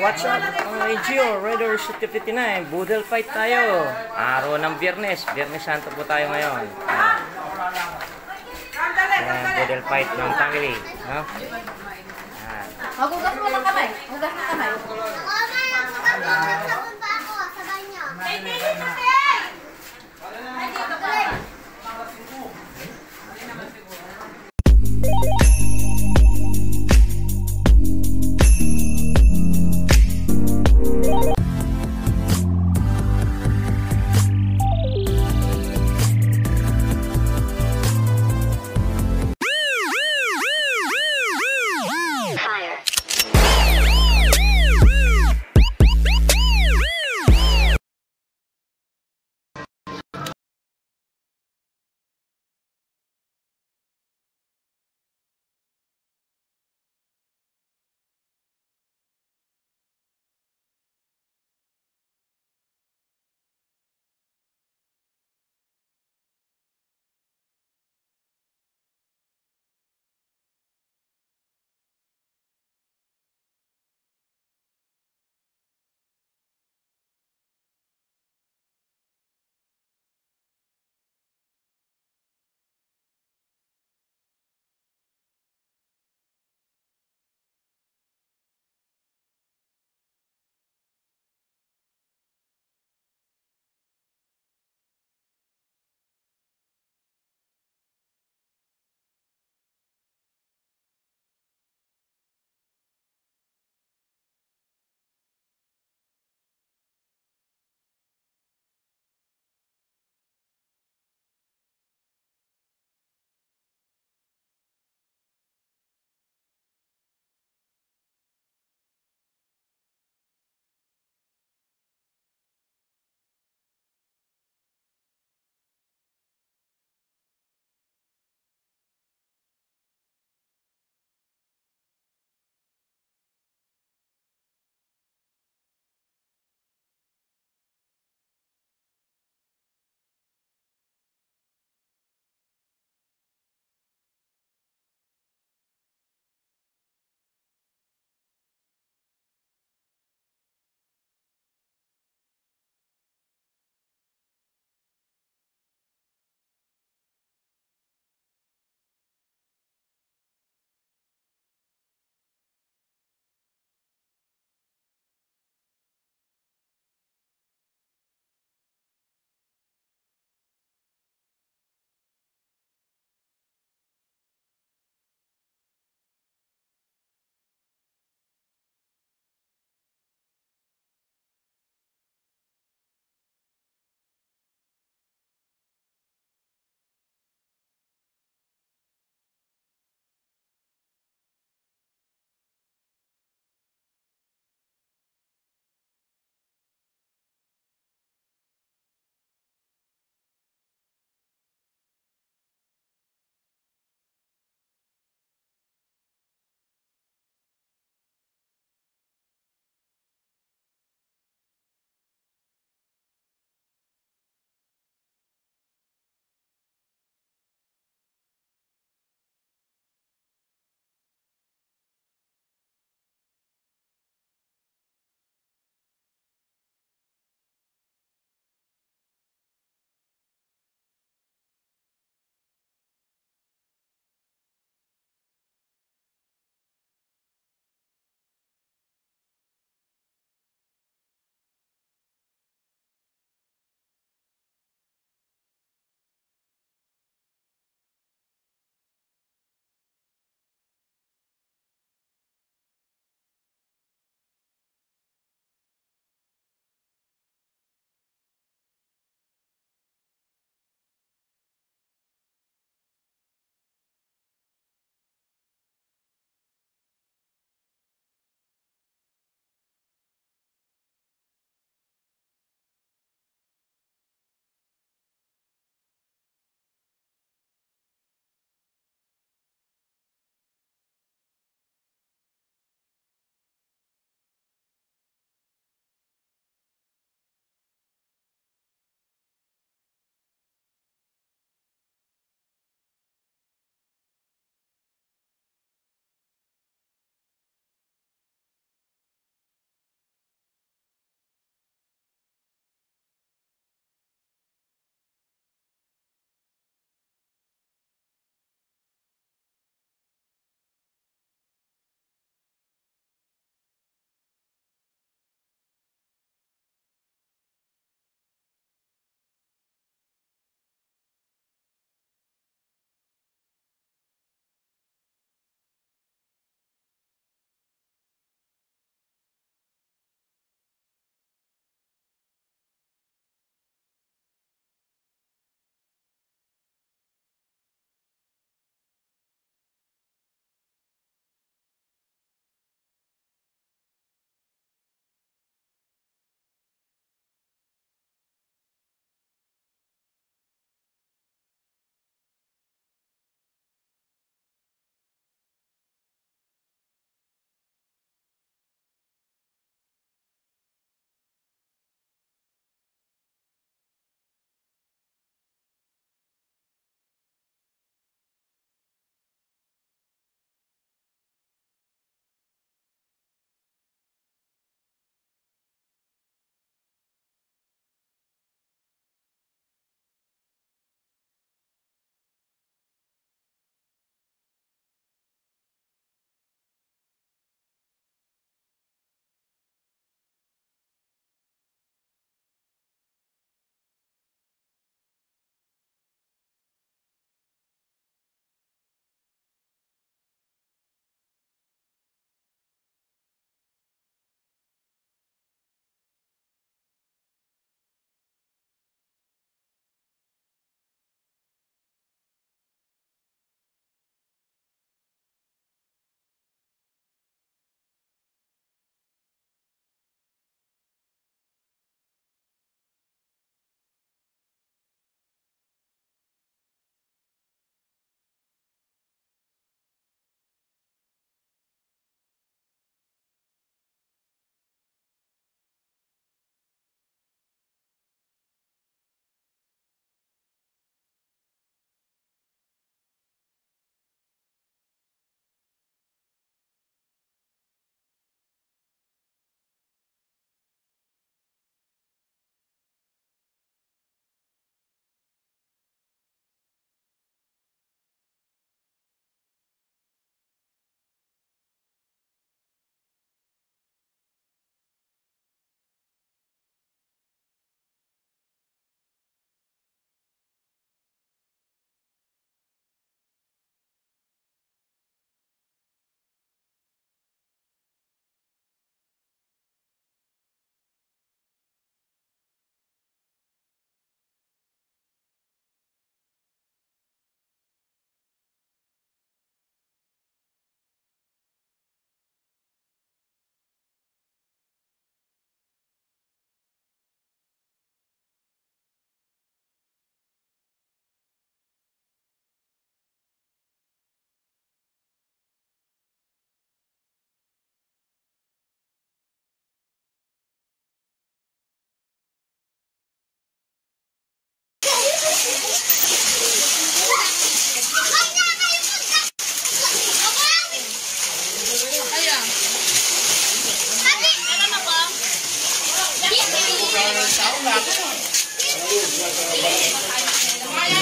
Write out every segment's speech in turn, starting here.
What's up mga Gio, Rider 59, Boodle fight tayo. Araw ng Biyernes, Biyernes Santo po tayo ngayon. Boodle fight ng family, no? Magugas mo ng kamay, magugas ng kamay.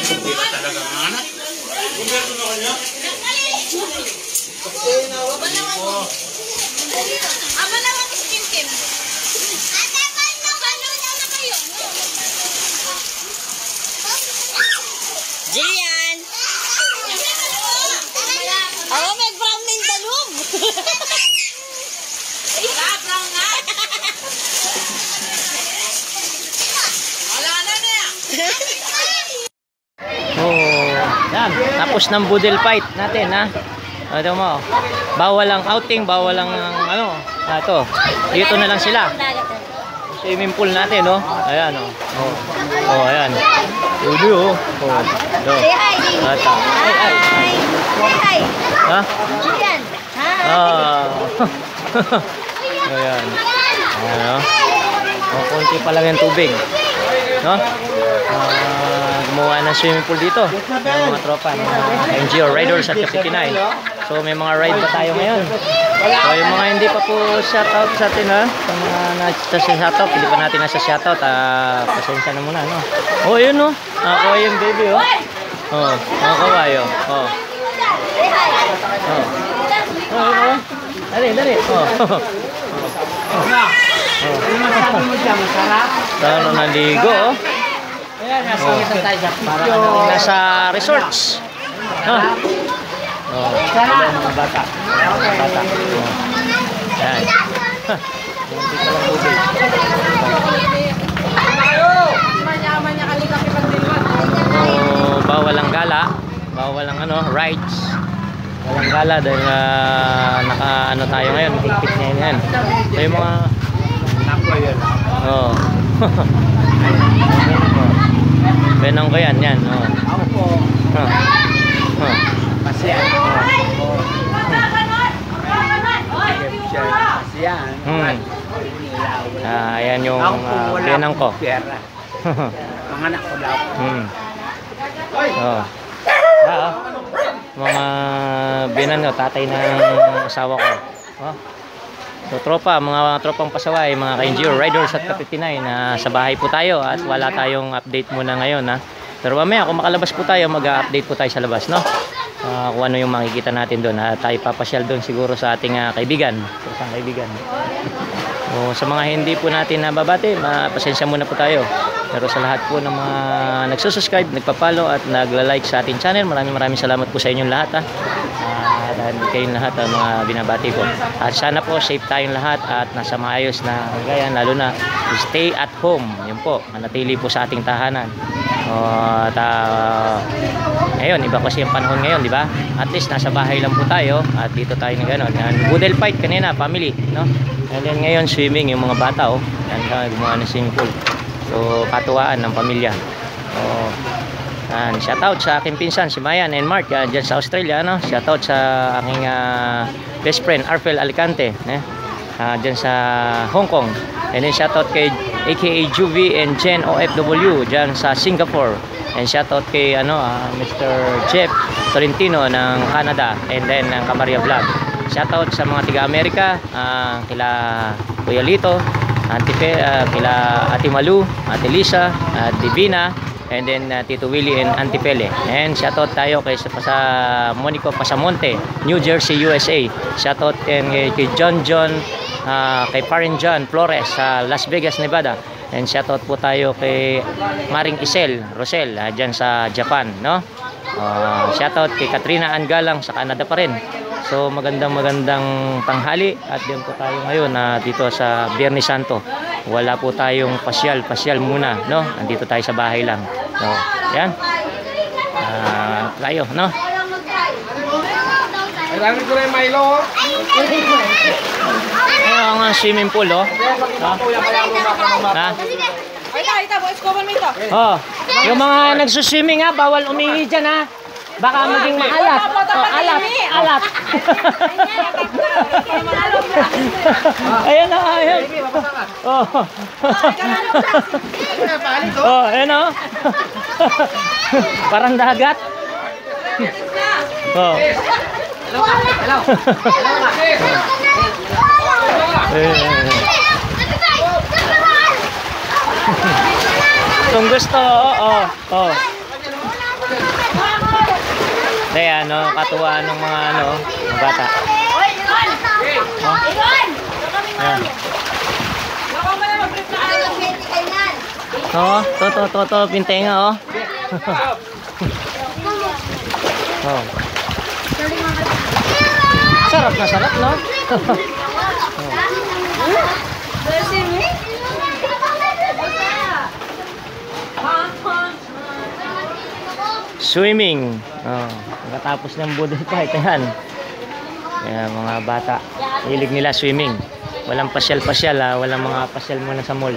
Jillian! Ako mag-brown din talong! Brown nga! Wala na na! Yan. Tapos ng boodle fight natin, ha? Ito mo. Bawal ang outing, bawal ang ano. Ito. Dito na lang sila. Swimming pool natin, no? Ayan, oh. Oh, ayan. Ulo, oh. Oh. Say hi, Dee. Ata. Ay, ay. Say hi. Ha? Jillian. Hi. Ayan. Ayan, oh. Oh, konti pa lang yung tubig. No? Gumawa ng swimming pool dito. Yung mga tropa, mga NGO Riders at Kapitinay. So may mga ride pa tayo ngayon. So yung mga hindi pa po shoutout sa atin, ha? Sa mga nasa-shoutout, hindi pa natin nasa-shoutout. Pasensya na muna, no? Oh, yun, no? Ako yung baby, oh. Oh, ako kawayo. Oh. Say hi. Oh. Oh, oh. Dali, dali. Oh. Tano naligo, oh. Parang nasa resorts. Oh. Oh. Mga bata. Bata. Oh. Yan. Dito lang tubig. Oh, bawal ang gala. Bawal ang ano, rides. Walang gala dahil naka ano tayo ngayon, higpit niya yan. So yung mga oh. Benang ko yan, yan. Oh. Ako po. Pasyan. Pasyan. Ayan yung benang ko. Mga anak ko daw. Oh. Mga binan no, tatay ng asawa ko. Oh. So tropa, mga tropang pasaway, mga ka-NGO Riders at Kapitinay na sa bahay po tayo at wala tayong update muna ngayon, ha. Pero mamaya kung makalabas po tayo, mag-update po tayo sa labas, no? Kung ano yung makikita natin doon. Tayo papasyal doon siguro sa ating kaibigan, sa isang kaibigan. O, sa mga hindi po natin nababati, pasensya muna po tayo. Pero sa lahat po ng mga nagsusubscribe, nagpa-follow at nagla-like sa ating channel, maraming salamat po sa inyong lahat, ha. Dahil kayong lahat mga binabati ko. At sana po safe tayong lahat at nasa maayos na kagayan, lalo na stay at home. Yun po, manatili po sa ating tahanan. At ngayon, iba kasi yung panahon ngayon, di ba? At least nasa bahay lang po tayo at dito tayo ng gano'n. Boodle fight kanina, family, no? And then ngayon, swimming yung mga bata, oh. Yan, gumawa ng swimming pool. So, katuwaan ng pamilya. Shoutout sa aking pinsan, si Mayan and Mark, dyan sa Australia, no? Shoutout sa aking best friend, Arfel Alicante, dyan sa Hong Kong. And then shoutout kay aka Juvie and Jen OFW dyan sa Singapore. And shoutout kay Mr. Jeff Tolentino ng Canada. And then ng Kamaria Vlog. Shoutout sa mga tiga-Amerika, kila Kuya Lito, kila Ate Malu, Ate Lisa, Divina, and then Tito Willie and Auntie Pele. And shoutout tayo kay sa Monico Pasamonte, New Jersey, USA. Shoutout kay John, kay Parin John Flores sa Las Vegas, Nevada. And shoutout po tayo kay Maring Isel Rosel dyan sa Japan, no? Shoutout kay Katrina Angalang sa Canada pa rin. So magandang tanghali at diyan po tayo ngayon dito sa Biyernes Santo. Wala po tayong pasyal muna, no? Andito tayo sa bahay lang. No. Yan. Tayo, no? Kailangan ko rin Milo. Ayun ang swimming pool, oh. Ha? Ito, boys, cover mo ito. Oh, yung mga nagsuswimming bawal umihi dyan, ha? Baka maging maalat. Oh, alat. Ayan na, ayan. Oh. Oh, ayan o. Parang dagat. Oh. Hello. Kung gusto, oh. Hindi, ano, katuwaan ng mga, ano, mga bata. Oy, Iron! Iron! Ayan. Ano, To, pintenga, oh. Oh. Sarap na sarap, no? Swimming. Oh, pagkatapos ng budol fight, ayan. Kaya mga bata, hilig nila swimming. Walang pasyal-pasyal, walang mga pasyal muna sa mall.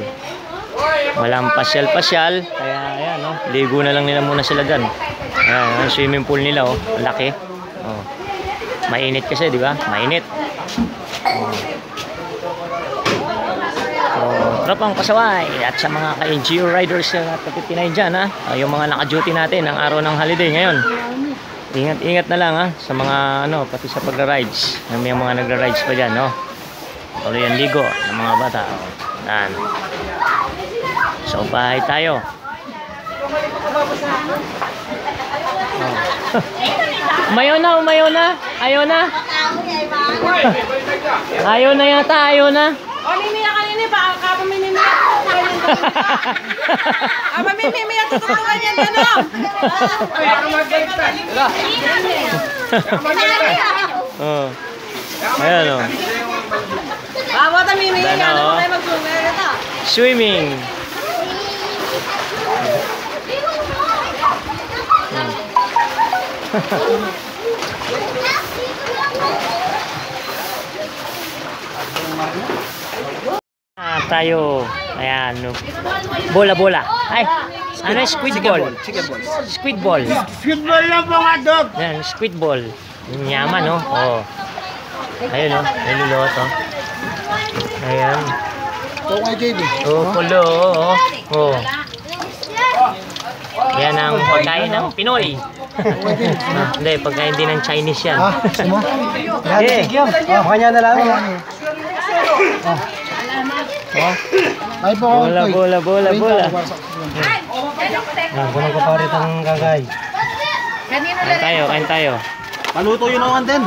Walang pasyal-pasyal, kaya ayan, no? Ligo na lang nila muna sila dyan. Ayan, ang swimming pool nila, oh, ang laki. Oh. Mainit kasi, di ba? Mainit. Oh. Tropang pasaway at sa mga ka-LGU riders na kapitinayin dyan, ha? Yung mga naka-duty natin ang araw ng holiday ngayon. Ingat-ingat na lang, ha? Sa mga, ano, pati sa pagra-rides. May mga nagra-rides pa dyan, no? Tuloy ang ligo ng mga bata. Yan. So, bahay tayo. Oh. Umayaw na. Ayaw na. Ayaw na yata, ayaw na. O, mimiya kanina ba? Kapag mimiya, mamimimiya, tutulungan yan ka na. Oh. Ayan, oh. Bawat ang mimiya, Dano, ano oh. mo tayo mag-sungan ito? Swimming. Tayo. Ayan, no. Bola. Ay, ano yung squid ball? Squid ball. Squid ball lang po nga, Dog. Yan, squid ball. Yung yaman, no? Oh. Ayun, no? Niluluto. Ayan. Ito nga, JB. Oh, pulo, oh. Oh. Yan ang pagkain ng Pinoy. Hindi, pagkain din ng Chinese yan. Gusto mo? Eh. Kanya na lang. Oh. Ay po, Bola. Ganun ko pa rin ang gagay. Kain tayo. Paluto yun naman din.